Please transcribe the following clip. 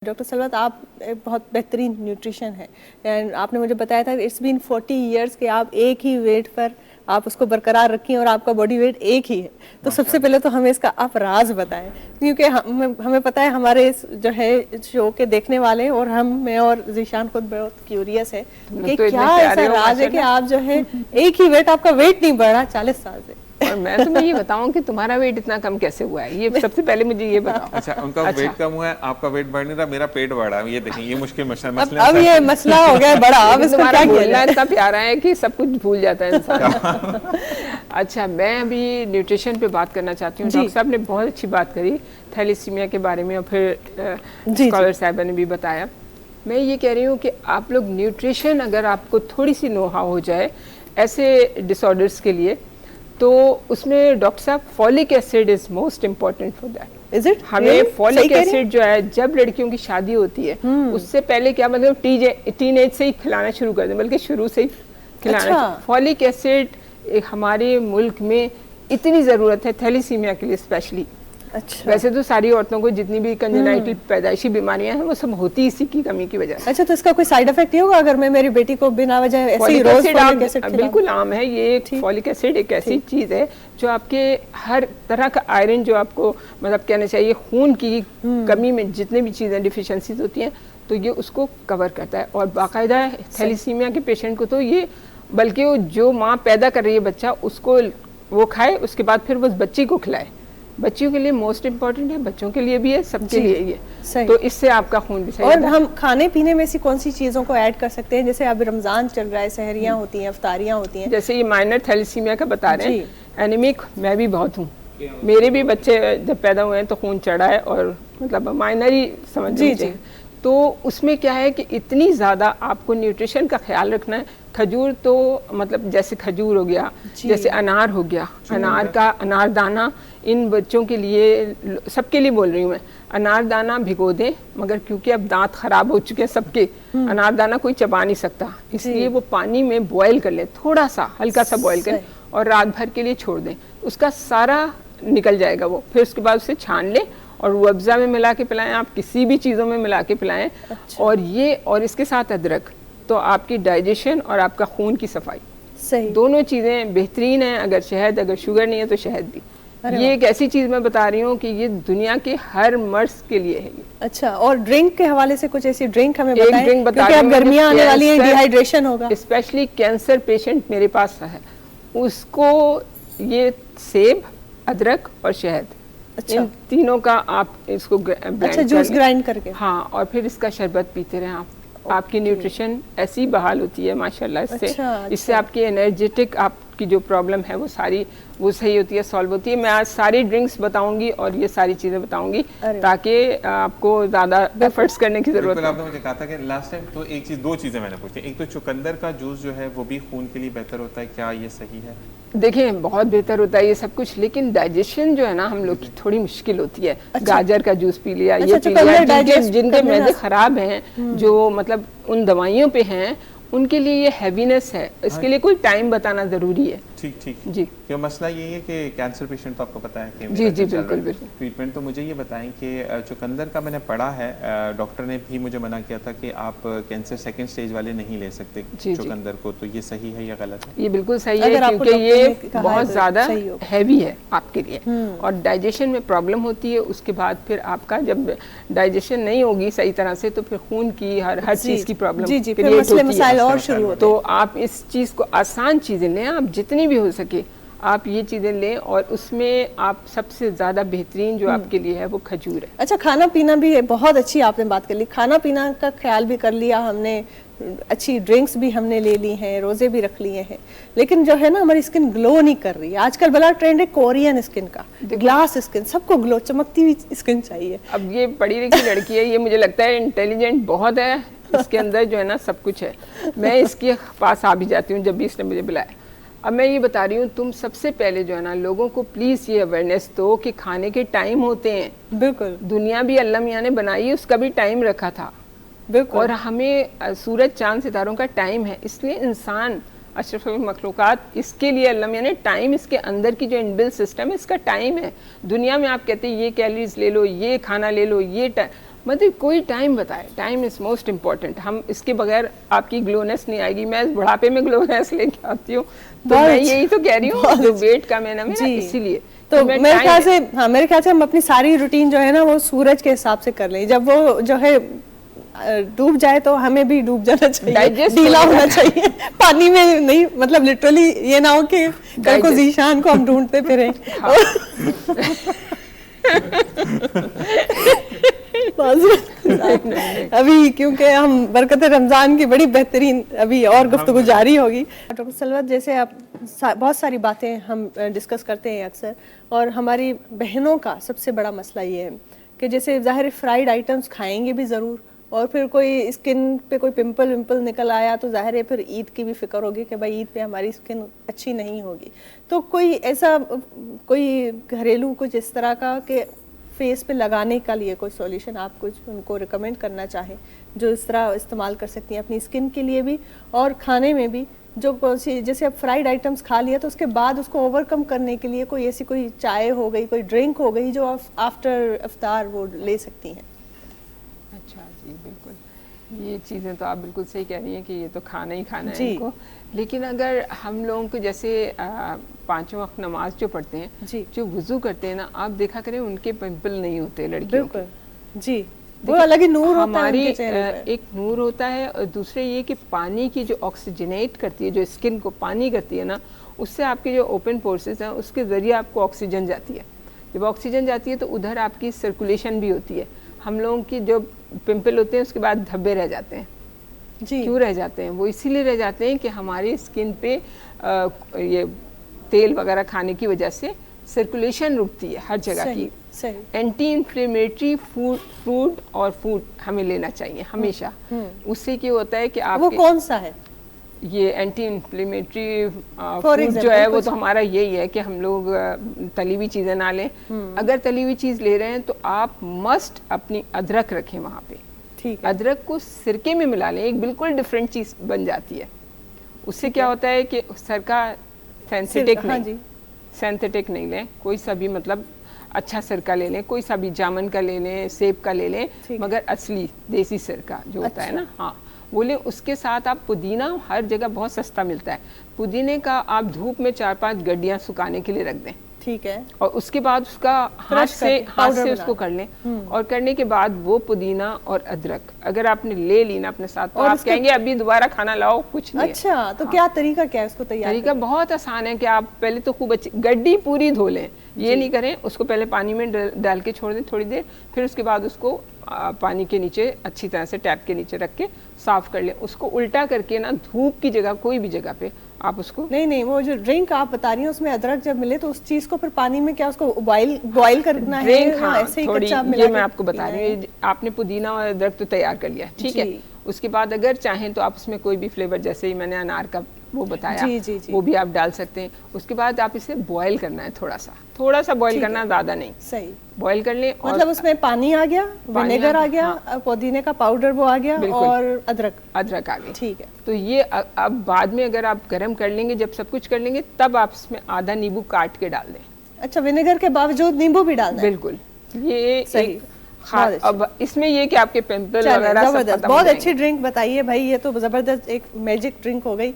Doctor सलवत, आप एक बहुत बेहतरीन न्यूट्रिशन है एंड आपने मुझे बताया था इट्स बीन 40 इयर्स के आप एक ही वेट पर आप उसको बरकरार रखी और आपका बॉडी वेट एक ही है। तो सबसे पहले तो हमें इसका आप राज बताएं, क्योंकि हमें पता है हमारे इस जो है शो के देखने वाले और मैं और जीशान खुद बहुत क्यूरियस है कि तो क्या ऐसा राज है कि आप जो है एक ही वेट, आपका वेट नहीं बढ़ा 40 साल से। और मैं तुम्हें ये बताऊं कि तुम्हारा वेट इतना कम कैसे हुआ है, ये सबसे पहले मुझे ये बताओ। अच्छा, उनका वेट कम हुआ है, आपका वेट बढ़ नहीं रहा, मेरा पेट बढ़ा है। ये देखें, ये मुश्किल मसला अब ये मसला हो गया बड़ा। अब इसका क्या बोलना इतना प्यारा है कि सब कुछ भूल जाता है इंसान। अच्छा, मैं अभी न्यूट्रिशन पे बात करना चाहती हूँ। डॉक्टर साहब ने बहुत अच्छी बात करी थैलेसीमिया के बारे में और फिर स्कॉलर साहब ने भी बताया। मैं ये कह रही हूँ कि आप लोग न्यूट्रिशन अगर आपको थोड़ी सी नोहा हो जाए ऐसे डिसऑर्डर्स के लिए, तो उसमें डॉक्टर साहब folic acid is most important for that. Is it? हमें फॉलिक एसिड जो है जब लड़कियों की शादी होती है उससे पहले क्या मतलब टीनेज से ही खिलाना शुरू कर दें, बल्कि शुरू से ही खिलाना। फॉलिक एसिड हमारे मुल्क में इतनी ज़रूरत है थैलेसीमिया के लिए स्पेशली। अच्छा। वैसे तो सारी औरतों को जितनी भी कंजेनाइटल पैदाइशी बीमारियां हैं वो सब होती इसी की कमी की वजह से। अच्छा, तो इसका कोई साइड इफेक्ट नहीं होगा अगर मैं मेरी बेटी को बिना वजह ऐसे ही रोज फॉलिक एसिड खिलाऊं? बिल्कुल आम है ये। फॉलिक एसिड एक ऐसी चीज है जो आपके हर तरह का आयरन जो आपको मतलब कहना चाहिए खून की कमी में जितने भी चीजें डिफिशियंसीज होती हैं तो ये उसको कवर करता है। और बाकायदा थैलेसीमिया के पेशेंट को तो ये, बल्कि जो माँ पैदा कर रही है बच्चा उसको वो खाए, उसके बाद फिर उस बच्ची को खिलाए। बच्चियों के लिए मोस्ट इम्पोर्टेंट है, बच्चों के लिए भी है, सबके लिए ये। तो इससे आपका खून भी सही और हम खाने पीने में ऐसी कौन सी चीज़ों को ऐड कर सकते हैं? जैसे अभी रमज़ान चल रहा है, सहरियाँ होती हैं, अफ्तारियाँ होती हैं। जैसे ये माइनर थैलेसीमिया का बता रहे हैं, एनीमिक मैं भी बहुत हूँ। मेरे भी बच्चे जब पैदा हुए हैं तो खून चढ़ा है और मतलब माइनर ही समझ लीजिए। तो उसमें क्या है कि इतनी ज़्यादा आपको न्यूट्रिशन का ख्याल रखना है। खजूर तो मतलब जैसे खजूर हो गया, जैसे अनार हो गया, अनार का अनारदाना इन बच्चों के लिए, सबके लिए बोल रही हूँ मैं, अनारदाना भिगो दें, मगर क्योंकि अब दांत खराब हो चुके हैं सबके, अनारदाना कोई चबा नहीं सकता, इसलिए वो पानी में बॉयल कर लें, थोड़ा सा हल्का सा बॉयल करें और रात भर के लिए छोड़ दें, उसका सारा निकल जाएगा वो। फिर उसके बाद उसे छान लें और रुअफ़ज़ा में मिला के पिलाएं, आप किसी भी चीज़ों में मिला के पिलाएं। अच्छा। और इसके साथ अदरक, तो आपकी डाइजेशन और आपका खून की सफाई सही दोनों चीज़ें बेहतरीन हैं। अगर शहद, अगर शुगर नहीं है तो शहद भी। ये एक ऐसी चीज़ मैं बता रही हूँ कि ये दुनिया के हर मर्ज के लिए है ये। अच्छा, और ड्रिंक के हवाले से कुछ ऐसी ड्रिंक हमें बताएं, ड्रिंक क्योंकि अब गर्मियाँ आने वाली हैं, डिहाइड्रेशन होगा। स्पेशली कैंसर पेशेंट मेरे पास है, उसको ये सेब, अदरक और शहद, अच्छा, इन तीनों का आप इसको अच्छा जूस ग्राइंड करके, हाँ, और फिर इसका शरबत पीते रहें आप। आपकी न्यूट्रिशन ऐसी बहाल होती है माशाल्लाह इससे। अच्छा। इससे आपकी एनर्जेटिक, आपकी जो प्रॉब्लम है वो सारी वो सही होती है, सॉल्व होती है। मैं आज सारी ड्रिंक्स बताऊंगी और ये सारी चीज़ें बताऊंगी ताकि आपको ज़्यादा एफर्ट्स करने की ज़रूरत है। आपने मुझे कहा था कि लास्ट टाइम तो एक चीज़, दो चीज़ें मैंने पूछी। एक तो चुकंदर का जूस जो है वो भी खून के लिए बेहतर होता है, क्या ये सही है? देखिए बहुत बेहतर होता है ये सब कुछ, लेकिन डाइजेशन जो है ना हम लोग की थोड़ी मुश्किल होती है। अच्छा। गाजर का जूस पी लिया, ये पी लिया, जिनके मैदे खराब हैं, जो मतलब उन दवाइयों पे हैं, उनके लिए ये हैवीनेस है, इसके लिए कोई टाइम बताना जरूरी है। ठीक ठीक जी। क्या मसला ये है कि कैंसर पेशेंट तो आपको पता है कि जी जी बिल्कुल बिल्कुल ट्रीटमेंट, तो मुझे ये बताएं कि चुकंदर का मैंने पढ़ा है, डॉक्टर ने भी मुझे मना किया था कि आप कैंसर सेकंड स्टेज वाले नहीं ले सकते चुकंदर को, तो ये सही है या गलत है? ये बिल्कुल सही है, क्योंकि ये बहुत ज़्यादा हैवी है आपके लिए और डाइजेशन में प्रॉब्लम होती है। उसके बाद फिर आपका जब डाइजेशन नहीं होगी सही तरह से तो फिर खून की हर चीज़ की प्रॉब्लम क्रिएट होती है। और शुरू होते तो आप इस चीज़ को, आसान चीज़ें लें, आप जितनी भी हो सके आप ये चीज़ें लें, और उसमें आप सबसे ज़्यादा बेहतरीन जो आपके लिए है वो खजूर है। अच्छा, खाना पीना भी बहुत अच्छी आपने बात कर ली, खाना पीना का ख्याल भी कर लिया हमने, अच्छी ड्रिंक्स भी हमने ले ली हैं, रोज़े भी रख लिए हैं, लेकिन जो है ना हमारी स्किन ग्लो नहीं कर रही है। आजकल बड़ा ट्रेंड है कोरियन स्किन का, ग्लास स्किन, सबको ग्लो, चमकती हुई स्किन चाहिए। अब ये पढ़ी लिखी लड़की है, ये मुझे लगता है इंटेलिजेंट बहुत है, इसके अंदर जो है ना सब कुछ है। मैं इसके पास आ भी जाती हूँ जब भी इसने मुझे बुलाया। अब मैं ये बता रही हूँ, तुम सबसे पहले जो है ना लोगों को प्लीज़ ये अवेयरनेस दो कि खाने के टाइम होते हैं। बिल्कुल, दुनिया भी अल्लाह मियाँ ने बनाई है, उसका भी टाइम रखा था। बिल्कुल, और हमें सूरज चांद सितारों का टाइम है, इसलिए इंसान अशरफुल मखलूक़ात, इसके लिए अल्लाह मियाँ ने टाइम, इसके अंदर की जो इनबिल्ट सिस्टम है इसका टाइम है। दुनिया में आप कहते हैं ये कैलोरीज ले लो, ये खाना ले लो, ये मतलब कोई टाइम बताए, टाइम इज मोस्ट इम्पोर्टेंट। हम इसके बगैर आपकी ग्लोनेस नहीं आएगी। मैं इस बुढ़ापे में ग्लोनेस लेके आती हूँ, तो मैं यही तो कह रही हूँ, जो वेट कम है ना मेरा, इसीलिए। तो मेरे ख्याल से हम अपनी सारी रूटीन जो है ना वो सूरज के हिसाब से कर लें। जब वो जो है डूब जाए तो हमें भी डूब जाना चाहिए, ढीला होना चाहिए पानी में नहीं, मतलब लिटरली ये ना हो कि कल को जीशान को हम ढूंढते फिरें। अभी क्योंकि हम बरकत रमज़ान की बड़ी बेहतरीन अभी और गुफ्तगू जारी होगी। डॉक्टर सलवत, जैसे आप बहुत सारी बातें हम डिस्कस करते हैं अक्सर, और हमारी बहनों का सबसे बड़ा मसला ये है कि जैसे ज़ाहिर फ्राइड आइटम्स खाएंगे भी ज़रूर, और फिर कोई स्किन पे कोई पिंपल विंपल निकल आया तो ज़ाहिर है फिर ईद की भी फिक्र होगी कि भाई ईद पे हमारी स्किन अच्छी नहीं होगी। तो कोई ऐसा कोई घरेलू कुछ इस तरह का कि फेस पे लगाने का लिए कोई सॉल्यूशन आप कुछ उनको रिकमेंड करना चाहें जो इस तरह इस्तेमाल कर सकती हैं अपनी स्किन के लिए भी और खाने में भी, जो कौन सी, जैसे अब फ्राइड आइटम्स खा लिया तो उसके बाद उसको ओवरकम करने के लिए कोई ऐसी कोई चाय हो गई, कोई ड्रिंक हो गई जो आप आफ्टर इफ्तार वो ले सकती हैं? अच्छा जी, बिल्कुल, ये चीज़ें तो आप बिल्कुल सही कह रही हैं कि ये तो खाना ही खाना है इनको। लेकिन अगर हम लोगों को जैसे 5 वक्त नमाज जो पढ़ते हैं, जो वुज़ू करते हैं ना, आप देखा करें उनके पिंपल नहीं होते लड़कियों के। जी, वो अलग ही नूर होता है हमारी एक नूर होता है। और दूसरे ये कि पानी की जो ऑक्सीजनेट करती है, जो स्किन को पानी करती है ना, उससे आपके जो ओपन पोर्सेस हैं उसके ज़रिए आपको ऑक्सीजन जाती है। जब ऑक्सीजन जाती है तो उधर आपकी सर्कुलेशन भी होती है। हम लोगों की जो पिंपल होते हैं उसके बाद धब्बे रह जाते हैं। जी। क्यों रह जाते हैं? वो इसीलिए रह जाते हैं कि हमारी स्किन पे ये तेल वगैरह खाने की वजह से सर्कुलेशन रुकती है हर जगह की। एंटी इन्फ्लेमेटरी फूड और फूड हमें लेना चाहिए हमेशा। उससे क्या होता है कि आप, वो कौन सा है ये एंटी इन्फ्लेमेटरी फूड जो है, वो तो हमारा यही है कि हम लोग तली हुई चीज़ें ना लें। अगर तली हुई चीज़ ले रहे हैं तो आप मस्ट अपनी अदरक रखें वहाँ पे। ठीक है। अदरक को सिरके में मिला लें, एक बिल्कुल डिफरेंट चीज़ बन जाती है। उससे क्या होता है कि सिरका सिंथेटिक नहीं, सिंथेटिक नहीं लें, कोई सा भी, मतलब अच्छा सिरका ले लें, कोई सा भी, जामुन का ले लें, सेब का ले लें, मगर असली देसी सिरका जो होता है ना, हाँ वो लें। उसके साथ आप पुदीना, हर जगह बहुत सस्ता मिलता है, पुदीने का आप धूप में 4-5 गड्डियाँ सुखाने के लिए रख दें। ठीक है। और उसके बाद उसका हाथ से उसको कर लें। और करने के बाद वो पुदीना और अदरक अगर आपने ले ली ना अपने साथ, तो आप कहेंगे अभी दोबारा खाना लाओ, कुछ नहीं। अच्छा, तो क्या तरीका क्या है उसको तैयार? तरीका बहुत आसान है कि आप पहले तो खूब अच्छी गड्डी पूरी धो लें। ये नहीं करें, उसको पहले पानी में डाल के छोड़ दें थोड़ी देर, फिर उसके बाद उसको पानी के नीचे अच्छी तरह से टैप के नीचे रख के साफ कर लें। उसको उल्टा करके ना, धूप की जगह, कोई भी जगह पे आप उसको, नहीं, वो जो ड्रिंक आप बता रही हैं उसमें अदरक जब मिले तो उस चीज को फिर पानी में क्या उसको बॉईल करना है? हाँ, ऐसे ही कच्चा मिला, ये मैं आपको बता रही हूँ। आपने पुदीना और अदरक तो तैयार कर लिया, ठीक है। उसके बाद अगर चाहें तो आप उसमें कोई भी फ्लेवर, जैसे ही मैंने अनार का वो बताया, वो भी आप डाल सकते हैं। उसके बाद आप इसे बॉईल करना है, थोड़ा सा बॉईल करना, ज्यादा नहीं। सही, बॉईल कर लें। मतलब उसमें पानी आ गया, विनेगर आ गया, पुदीने का पाउडर वो आ गया, और अदरक आ गई। ठीक है। तो ये अब बाद में अगर आप गर्म कर लेंगे, जब सब कुछ कर लेंगे, तब आप इसमें आधा नींबू काट के डाल दें। अच्छा, विनेगर के बावजूद नींबू भी डालना है? बिल्कुल, ये सही। हाँ, अब इसमें ये कि आपके पिंपल वगैरह सब खत्म हो जाएंगे। बहुत अच्छी ड्रिंक बताइए भाई, ये तो जबरदस्त एक मैजिक ड्रिंक हो गई